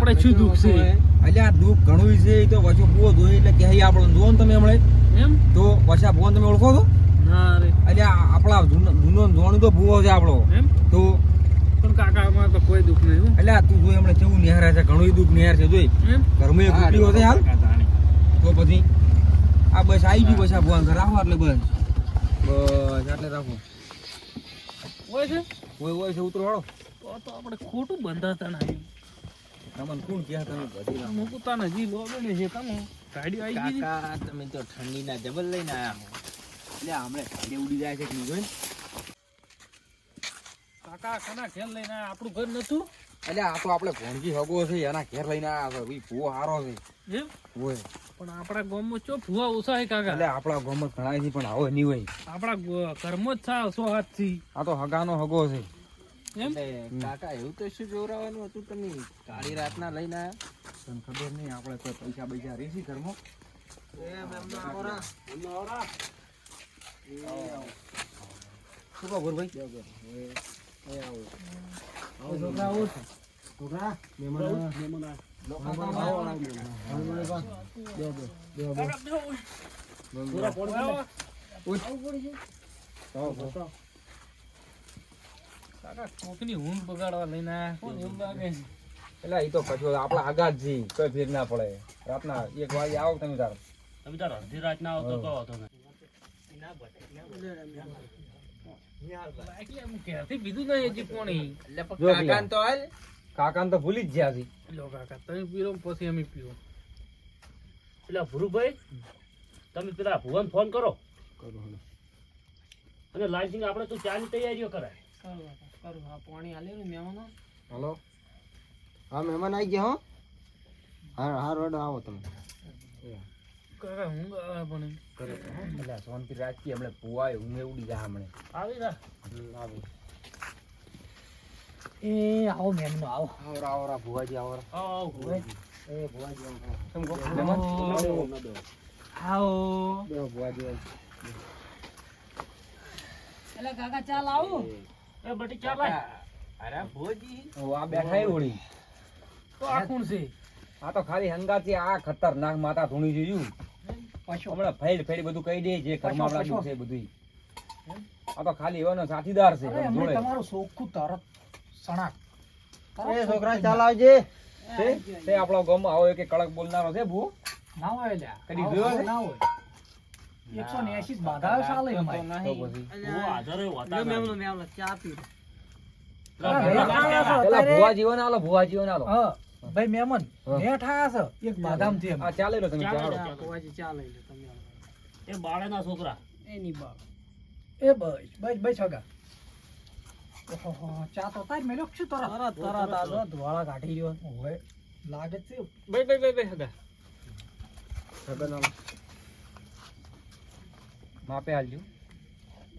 આપણે શું દુઃખ છે એટલે આ દુઃખ ઘણું છે એ તો વચ્ચે ભૂવો જોઈ એટલે કે આપણો જુઓ ને તમે હમણાં એમ તો વચ્ચે ભૂવો તમે ઓળખો છો ના રે એટલે આપણા જૂનો જોણી તો ભૂવો છે આપણો એમ તો પણ કાકામાં તો કોઈ દુઃખ નહીં હો એટલે આ તું જોઈ હમણાં કેવું નિહારે છે ઘણું દુઃખ નિહાર છે જોઈ એમ ઘરમાં એક કુટીઓ છે હાલ તો પછી આ બસ આવી ગયું પછી આ ભૂવા ઘર રાખો એટલે બસ બસ એટલે રાખો હોય છે હોય છે ઉતરો વાળો તો આપણે ખોટું બંધાતા નહીં તમને કોણ કહે તમે બધી મુકુતાને જી લોબે ને છે તમે ગાડી આવી ગઈ કાકા તમે તો ઠંડીના જબલ લઈને આયા હો એટલે હમણે ગાડી ઉડી જાય છે કે નહીં જોઈ કાકા કના ઘેર લઈને આયા? આપણું ઘર નતું એટલે આ તો આપણે ભોણજી હગો છે એના ઘેર લઈને આયા છે ભાઈ ભૂવો હારો છે એમ હોય પણ આપણા ગામમાં ચો ભૂવા ઓછા છે કાકા એટલે આપણા ગામમાં ઘણા છે પણ આવો નહીં હોય આપણા ઘરમાં જ થા 100 હાથથી આ તો હગાનો હગો છે એમ કાકા એવું તો શું જોરાવાનું હતું તમે કાળી રાતના લઈને આયા તને ખબર નહીં આપણે કોઈ પૈસા બૈસા રેસી ઘરમાં શું કહો ભાઈ છોકરા કાકા કોકની ઊંઘ બગાડવા લઈને આયા કોણ એમ લાગે એટલે એ તો કશો આપણા આગા જ જી કોઈ ફેર ના પડે રાતના 1 વાગે આવો તમે તાર અડધી રાત ના આવતો કહો તો એટલે હું ક્યાંથી પીધું નહીં હજી પોણી કાકાને તો ભૂલી જ ગયા છે લો કાકા તમે પીરો પછી અમે પીવો પેલા ભુરુભાઈ તમે પેલા ભુવન ફોન કરો અને લાઇટિંગ આપણે તો ચાની તૈયારીઓ કરાય કરું હા પાણી આલે ને મહેમાનો હલો હા મહેમાન આવી ગયા હો હા રોડ આવો તમે કાકા ઊંઘ આવે પણ એટલે શાંતિ રાખી હમણે પુવાય ઊંઘે ઉડી જાય હમણે આવી રા આવી એ આવો મહેમાનો આવો આવરા ભુવાજી આવરા આવ એ ભુવાજી આવો તમે કહો આવો. મહેમાન આવો બેહો ભુવાજી એટલે કાકા ચાલ આવો એ બટી ચાલ લાય અરે ભુવાજી આ બેઠા ઓળી તો આ કોણ છે આ તો ખાલી હંગાથી આ ખતરનાક માતા ધૂણી જોયું હમણાં ફેડ ફેડ બધું કહી દે જે ઘરમાં આપણા દુઃખ છે બધું આ તો ખાલી એવાનો સાથીદાર છે તમે જોડે તમારું સોખું તરત સણાક એ છોકરા ચાલ આવજે તે આપણો ગામમાં આવો કે કડક બોલનારો છે ભૂ ના હોય લ્યા કદી જોયો છે? ના હોય 180 બાધા ચાલે અમારે તો પછી ઓ આધારે હોતા ચા પી પેલા ભુવા જીવન આલો ભુવા જીવન આલો હા ભાઈ મહેમાન બેઠા છે એક બાદામ થી આ ચાલે લો તમે ચાલો, ચાલો ચાલો. પોવાજી ચા લઈ લે તમે એ બાળાના છોકરા એની બા એ બસ બસ હગા ઓહો ચા તો તાર મેલો શું તરત તરત આજો ધોળા કાઢી રહ્યો હોય લાગે છે બે હગા સગન આલો માપે આલજો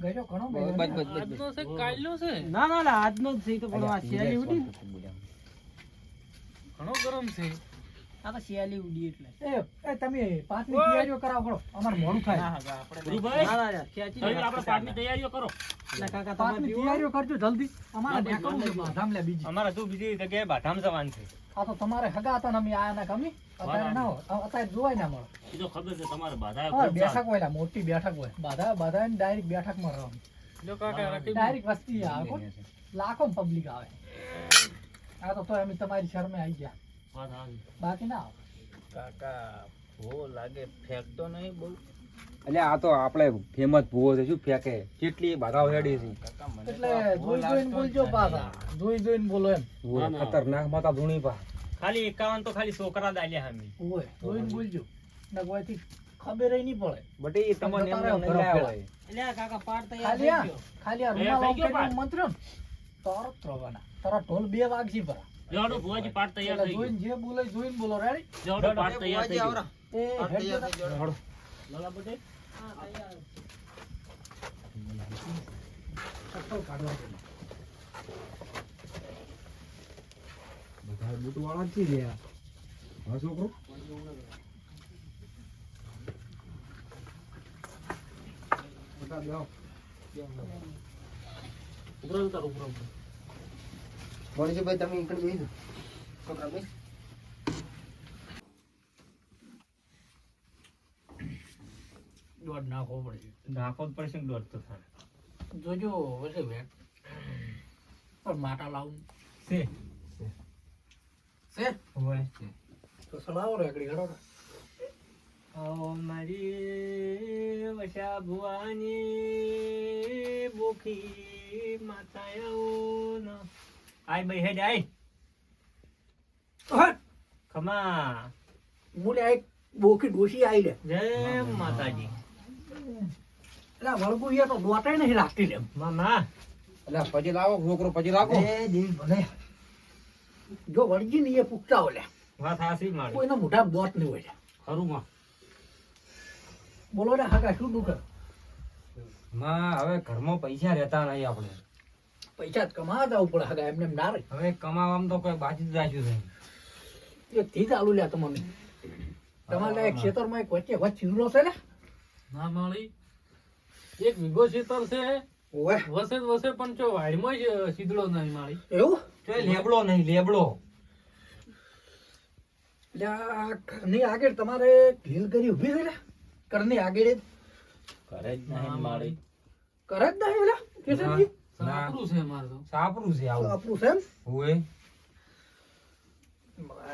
ગયો ઘણો બસ બસ બસ આજનો છે કાલનો છે ના ના ના આજનો જ છે તો પણ આ શિયાળી ઉડી ઘણો ગરમ છે આ તો શિયાળી ઉડી એટલે એ તમે પાંચની તૈયારીઓ કરાવો ખરો અમાર મોડું થાય ભુરુભાઈ ના ના ખેંચી તમે આપણે પાકની તૈયારીઓ કરો એટલે કાકા પાંચની તૈયારીઓ કરજો જલ્દી અમારે નેકળવું છે બાધામ લે બીજી અમારા તું બીજી જગ્યાએ બાધામ જવાનું છે આ તો તમારે હગા હતા ને અમે આયા ના કમી અત્યારે ના હોય અત્યારે જોવાય ના મળે એ તો ખબર છે તમારે બાધા હા બેઠક હોય લા મોટી બેઠક હોય બાધા ડાયરેક્ટ બેઠક માં રહેવાનું ડાયરેક્ટ વસ્તી આવે કોણ લાખો પબ્લિક આવે આ તો તોય અમે તમારી શરમે આવી ગયા બાકી ના આવે કાકા ભૂવો લાગે ફેંકતો નહીં બહુ એટલે આ તો આપણે ફેમસ ભૂવો છે શું ફેંકે કેટલી બાધાઓ હેડી છે એટલે જોઈ જોઈને બોલજો પાછા જોઈ જોઈને બોલો એમ ખતરનાક માતા ધૂણી પા ખાલી 51 તો ખાલી છોકરા દાલ્યા હમી હોય જોઈને બોલજો ને કોઈથી ખબર નહીં પડે બટ એ તમને એમ નહીં લાયા હોય એટલે કાકા પાડ તૈયાર ખાલી આ રૂમાલ ઓકેનું મંત્ર તરત રવાના તારા ઢોલ 2 વાગજી પર જોડો ભુવાજી પાટ તૈયાર થઈ ગયો જોઈને જે બોલે જોઈને બોલો રેડી જોડો પાટ તૈયાર થઈ ગયો એ હેડ હળો. લાલા બટે ચપ્પલ કાઢવા દે બધા બૂટ વાળા જ છે લ્યા. હા છોકરો બધા બેહો. ઉભરો ઉતાર ઉભરો મણિજીભાઈ તમે ઈકડ બેસી જાઓ. છોકરા બેસ. દોઢ નાખવો પડશે. નાખો જ પડશે ને દોઢ તો થાય. જોજો વસે વેટ પણ માટા લાવું છે છે હોય તો સડાવો રેકડી હડો ઓ મારી વશા ભુવાની બોખી માતાયો ન આય ભાઈ હેડ આય ખમા મુલે એક બોકી ડોશી આઈ લે જય માતાજી. એટલે વળગુ એ તો દોટાય નહીં રાખતી લે મામા એટલે પછી લાવો છોકરો પછી લાવો એ દેવી ભલે જો વળગી ને એ પૂછતા ઓલે વાત હાસી મારી કોઈના મોઢા દોટ નહીં હોય ખરું માં બોલો ને હાકા શું દુખે માં હવે ઘરમાં પૈસા રહેતા નહીં આપણે પૈસા જ કમાવા જવું પડે હાકા એમને એમ ના રહે હવે કમાવામાં તો કોઈ બાજી જ રાખ્યું છે એ થી ચાલુ લ્યા તમને તમારે એક ખેતરમાં એક વચ્ચે વચ્ચે ચીરલો છે ને ના માળી એક વીઘો સીતર છે ઓવે વસે જ વસે પણ ચો વાડીમાં જ સીધડો નહીં માળી એવું તો એ લેબડો નહીં લેબડો એટલે આ ઘરની આગળ તમારે ઢીલ કરી ઊભી છે ને ઘરની આગળ જ કરે જ નહીં મારી કરે જ નહીં ઓલા કેશવજી સાપરું છે મારે તો સાપરું છે તો આવું આપણું છે એમ હોય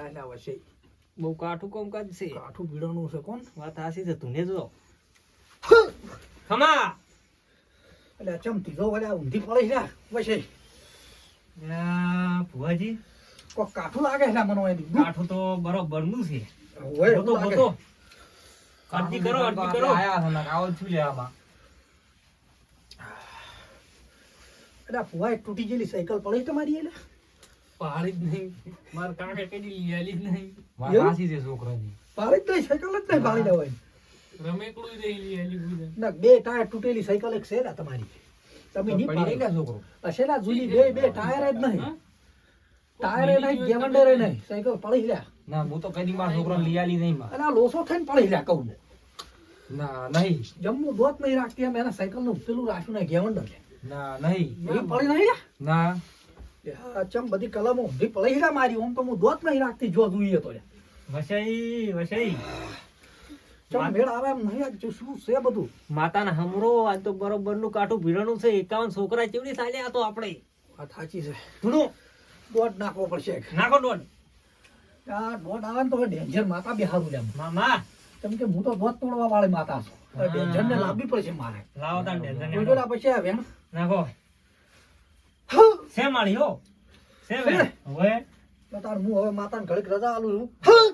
એલા વસે બહુ કાઠું કોમ કાજ છે કાઠું પીડવાનું છે કોણ વાત હાસી છે તું ને જો ખમા એટલે ચમતી જો વળ્યા ઊંધી પડી છે વસે ભુવાજી કોક કાઠું લાગે છે મને એની કાઠું તો બરોબર નું છે ઓય હોતો હોતો અરજી કરો અરજી કરો આયા છો ને આવો છું લેવામાં એટલે ફુવા એક તૂટી ગયેલી સાયકલ પડી તમારી એટલે પહાડી જ નહીં મારા કાકા કદી લીયાલી જ નહીં વાત હાસી છે છોકરાની પાડી જ નહીં સાયકલ જ નહીં પાડી દેવાય રમેકડું રહી લીયાલી બુધા ના બે ટાયર તૂટેલી સાયકલ એક છે ને તમારી તમે નહીં પડી નહીં પાડી ને છોકરો અસેલા જૂની બે ટાયર જ નહીં ટાયર નહીં ગેવંડર નહીં સાયકલ પડી લ્યા ના હું તો કદી મારા છોકરાને લઈ આલી નહીં માં અને આ લોસો થઈને પડી લ્યા કહું ના નહીં જમવું દોત નહીં રાખતી એમ એના સાયકલ નું પેલું રાખ્યું ને ગેવંડર ના નહીં એ પડી નહીં લ્યા ના ચમ બધી કલમો ઊંધી પડી લ્યા મારી આમ તો હું દોત નહીં રાખતી જો જોઈએ તો વસાઈ વસાઈ ચમ મેળ આવે એમ નહીં આ શું છે બધું માતાના હમરો આજ તો બરોબર નું કાઠું ભીડવાનું છે 51 છોકરા ચેવડી ચાલ્યા તો આપણે વાત સાચી છે ધૂણો દોટ નાખવો પડશે નાખો દોડ આ દોટ આવે ને તો ડેન્જર માતા બી હારું લે મામા કેમ કે હું તો દોત તોડવા વાળી માતા છું ડેન્જર ને લાવવી પડશે મારે લાવો તાન ટેન્શન જોજો ના પછી આવે ને નાખો સે માળી હો સે વે હવે તો તાર હું હવે માતાને ઘડીક રજા આલું છું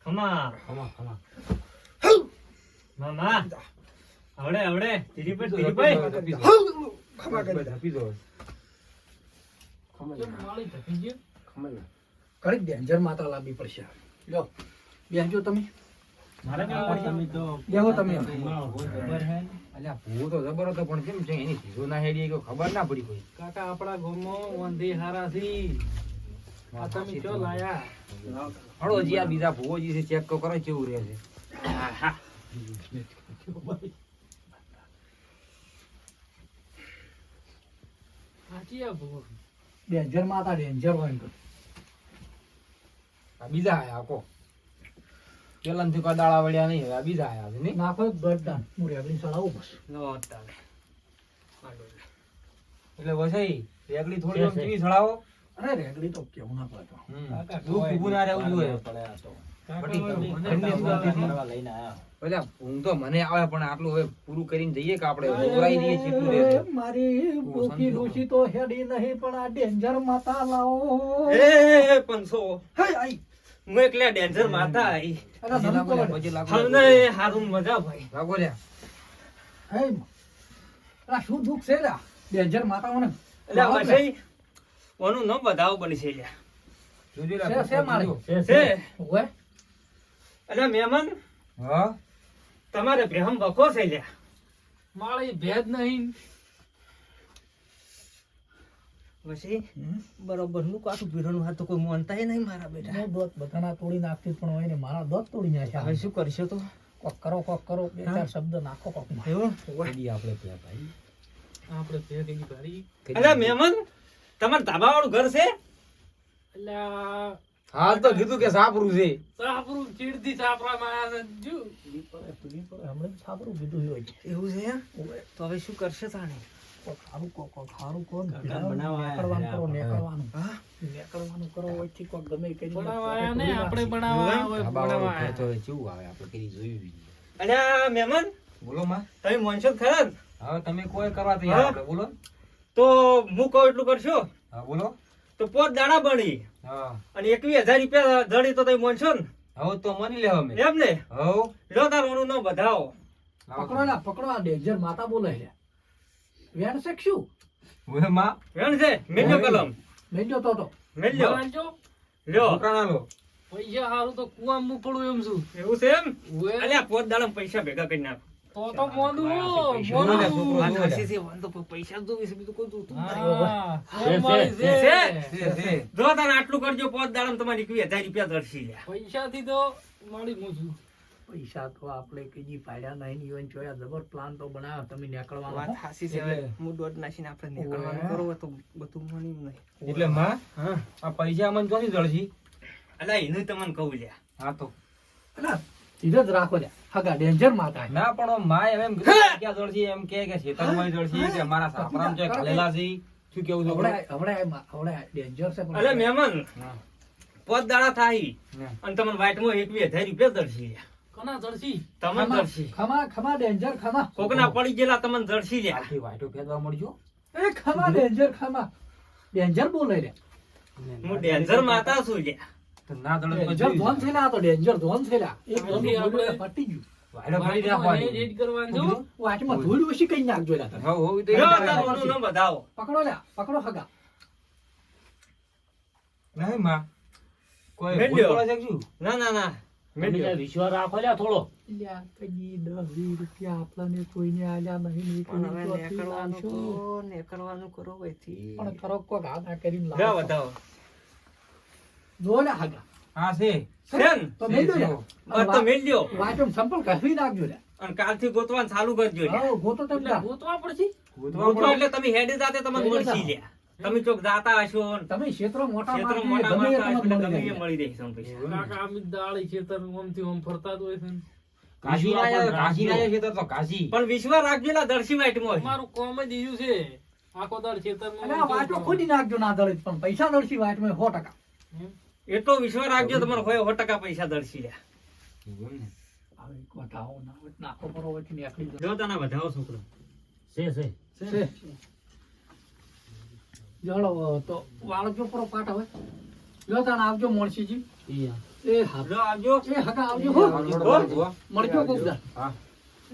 ખમા ખમા ખમા મામા આવડે આવડે ધીરી પર ધીરી પર ખમા કરી દે. આપી દો માળી ધકી ગયો ઘડીક ડેન્જર માતા લાવવી પડશે લ્યો બેસજો તમે મારે કેવું પડશે તમે તો બેહો તમે ખબર હે અલ્યા ભૂ તો જબર હતો પણ કેમ છે એની ધીરો ના હેડી ગયો ખબર ના પડી કોઈ કાકા આપણા ગામમાં વંધી હારા થી આ તમે ચો લાયા હળો જી આ બીજા ભૂવોજી છે ચેક તો કરો કેવું રહે છે સાચી આ ભૂ ડેન્જર માતા ડેન્જર હોય તો આ બીજા આયા કો પેલા થી કોઈ દાડા વળ્યા નહીં હવે આ બીજા આયા છે નહીં નાખો એક બળદાન હું રેગડી ચડાવું બસ નો તારે એટલે વસાઈ રેગડી થોડી આમ કેવી સળાવો અરે રેગડી તો કેવું ના પડતો દુઃખ ઊભું ના રહેવું જોઈએ પેલા ઊંઘ તો મને આવે પણ આટલું હવે પૂરું કરીને જઈએ કે આપણે ઉભરાઈ દઈએ કેટલું રહેશે મારી ભૂખી ડોશી તો હેડી નહીં પણ આ ડેન્જર માતા લાવો એ પંસો હે આઈ હું એકલા ડેન્જર માતા આઈ અરે ધમકો લે. પછી લાગો હમને હારું મજા ભાઈ લાગો લ્યા હે આ શું દુઃખ છે લા ડેન્જર માતાઓને એટલે વસાઈ ઓનું નામ બતાવો બની છે લ્યા જોજો છે મારે. છે ઓય એટલે મહેમાન હા તમારે બેહમ બખો છે લ્યા માળી ભેદ નહીં વસી બરોબર નું કાઠું પીરવાનું હાથ તો કોઈ માનતા નહીં મારા બેટા હું દોત બધાના તોડી નાખતી પણ હોય ને મારા દોત તોડી હવે નાખ્યા શું કરશો તો કોક કરો બે ચાર શબ્દ નાખો કોક માં એવું કદી આપણે ત્યાં ભાઈ આપણે ભેદ એની ભારી એટલે મહેમાન તમારે ધાબા વાળું ઘર છે એટલે આ હા તો કીધું કે સાપરું છે. સાપરું ચીડથી સાપરામાં આયા છે જો. હમણાં છાપરું કીધું હોય એવું છે એમ? તો હવે શું કરશે તાણે? ખારું ખારું કોણ બનાવવા આયા નેકળવાનું કરો આપણે. નેકળવાનું હા? નેકળવાનું કરો વચ્ચે કોક ગમે એ કરીને બનાવાયા ને આપણે બનાવવા હોય બનાવાયા. તો કેવું આવે આપણે કરી જોયું. અલ્યા મહેમાન, બોલો માં. તમે માનશો તો ખરા ને? હવે તમે કોઈ કરવા તૈયાર આપણે બોલો. તો હું કહું એટલું કરશો હા બોલો. તો 5 દાડા બની હા અને 21,000 રૂપિયા ધડી તો તમે માનશો ને? હવે તો માની લેવા અમે. એમ ને? હવે લો તાર ઓનું ન બધાવો. પકડો આ ડેન્જર માતા બોલે છે વેણ છે કે શું બોલે માં. વેણ છે મેલ્યો કલમ મેલ્યો તો મેલ્યો બનાવજો. લ્યો. છોકરાના લો. પૈસા હારું તો કુવામાં મૂકડું એમ છું. એવું છે એમ? ઓએ. અલ્યા 5 દાડા પૈસા ભેગા કરી નાખ. તો મોંધું જોવો ને છોકરો વાત જોવો હાચી ને. છે, વાંધો પણ પૈસા તો વિશે બીજું કોઈ જોતું નહીં. હા, છે, સોમવારે છે, છે. છે, છે. જો તને આટલું કરજો 5 દાડા તમારી 21,000 રૂપિયા ધરશી લ્યા. પૈસાથી તો મારી મૂછું. પૈસા તો આપણે કીજી પાડ્યા નહીં ઈવન જોયા જબર પ્લાન તો બનાવ્યો તમે નીકળવાનો વાત હાચી છે. હવે હું દોઢ નાખીને આપણે નીકળવાનું કરો તો બધું મળી નહીં. એટલે માં હા. આ પૈસા અમને ચોથી જળશી. અલ્યા એનું તમને કહું લ્યા. હા તો એટલે ધીરજ રાખો લ્યા હગા ડેન્જર માતા છે. ના પણ માય હવે એમ કીધું ક્યાં જળશી એમ કે ખેતરમાં જળશી કે મારા સાપરામ છે ખાલેલા છે. શું કેવું છોકરો? હમણાં ડેન્જર છે પણ અલ્યા મહેમાન હા. 5 દાડા થાય હા. અને તમને વાઇટમાં 21,000 રૂપિયા ધરશી લ્યા. કોના જળસી? તમને ધરશી. ખમા ડેન્જર ખમા કોકના પડી ગયેલા તમને ધરશી લ્યા. આથી વાઈટો ફેરવા મળજો. એ ખમા ડેન્જર બોલે રે હું ડેન્જર માતા છું લ્યા. તો ના દળે તો ડેન્જર ધોન થયેલા આ તો ડેન્જર ધોન થયેલા એક ધોન આથી આપણે- પટી ગયું વાઈટો ફરી વાઈટમાં નાખવાની. એડ કરવાનું છો. વાટમાં ધૂળ ઓછી કઈ નાખજો લ્યા તમે. હવ હવ તો લ્યો એ તાર કરે. ઓનું ન બધાવો. પકડો લ્યા પકડો હગા નહીં માં કોઈ મેલ્યો. ભૂલ પડે છે કે શું? ના ના ના તમે મેલ્યો. ત્યાં વિશ્વાસ રાખો લ્યા થોડો. લ્યા કઈ 10-20 રૂપિયા આપલાને કોઈને આલ્યા નહીં ને પણ હવે કોઈને ચોથી નીકળવાનું લાવશો. તો નીકળવાનું કરો વયથી. પણ કરો કોક હાથ આ કરીને લ્યો લાવો. બધાવો. જો લ્યા હગા હા છે. છે ને? તો મેલ્યો લ્યા બસ તો મેલ્યો. વાટમ સંપલ કહી નાખજો લ્યા અને કાલથી ગોતવાનું ચાલુ કરજો લ્યા. હા ગોતો તો એટલે ગોતવા પડશે. ગોતવા એટલે તમે હેડે જાતે તમને મળશી લ્યા. તમે ચોક જાતા હશો ને તમે ક્ષેત્રો મોટા ક્ષેત્રો માણસો મોટા ગમે એ મારતા તમને હશો એટલે મળી ગમે એ જાય. મળી રહેશે તમને પૈસા. કાકા આમ દાળી ખેતર ઓમથી ઓમ ફરતા જ હોય છે ને. કાશી ના જાય, કાશી ના જાય છે તો કાશી. પણ વિશ્વાસ રાખજો લા દર્શી વાઇટમાં. અમારું કોમ જ ઈયું છે. આખો દાડ અને ખેતરમાં આ વાટો ખોદી નાખજો ના દળિત પણ પૈસા દળશી વાટમાં 100%. એટલો વિશ્વાસ રાખજો તમારે હોય 100% પૈસા દર્શી લ્યા. એવું ને. હવે એક વટાવો ના હોય, નાખો પરો હોય કે નીકળી જાય. જો તને વધાવો છોકરો. છે છે. ચાલો તો વાળજો પરો પાટ હવે જો તાણ આવજો મોણસીજી એ હા જો આવજો. એ હકા આવજો હો હો? મળજો કોક દા હા.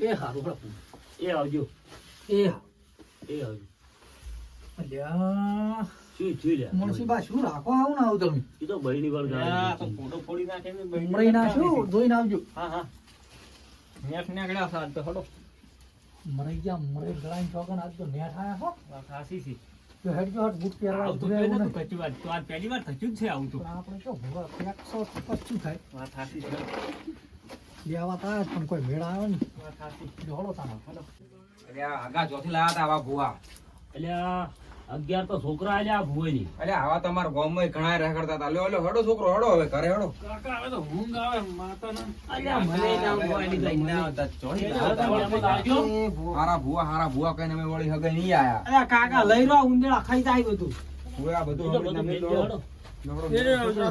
એ હારું હળો એ આવજો એ હા એ આવજો. અલ્યા શું થયું લ્યા? મોણસીબા શું રાખો આવું ના આવું તમે ઈ તો બૈરી વાર આ તો ગાડી. ફોટો ફોડી નાખે ને બહેન. મળી નાખ્યું જોઈને આવજો હા હા નેટ નીકળ્યા સાહેબ તો હડો. મરી ગયા મરે ગળાઈ ચોગન આજ તો નેટ આયા હો વાત સાચી છે. તો હેડજો હટ બૂટ પહેરવા આવું તો જોઈએ કઈ એવું નતું નહીં. કચ્યું વાત. તો આજ પહેલી વાર થયું જ છે આવું તો. પણ આપણે શું ભૂવા 125 થાય વાત સાચી છે. લેવા તા પણ કોઈ મેળ આવ્યો ને વાત સાચી. જોડો તાનો હલો અરે આ આગા ચોથી લાયા તા આવા ભૂવા. અલ્યા 11 તો છોકરા આલ્યા ભુવેની. અરે આવા તમારા ગામમાં ઘણા રહેકડતા હતા. લ્યો લ્યો હડો છોકરો હડો હવે ઘરે હડો. કાકા હવે તો ઊંઘ આવે માતાના. અલ્યા મને ના ઊંઘવાની લઈને આવતા. હારા ભૂવા કઈને અમે વળી હગે નહીં આયા. અરે કાકા લઈ લો ઉંદેડા ખાઈ જાય બધું. હવે આ બધું એ તો હમણાં બધું તમે મેલ લો. દેવાડો. લવડો. એ આવજો.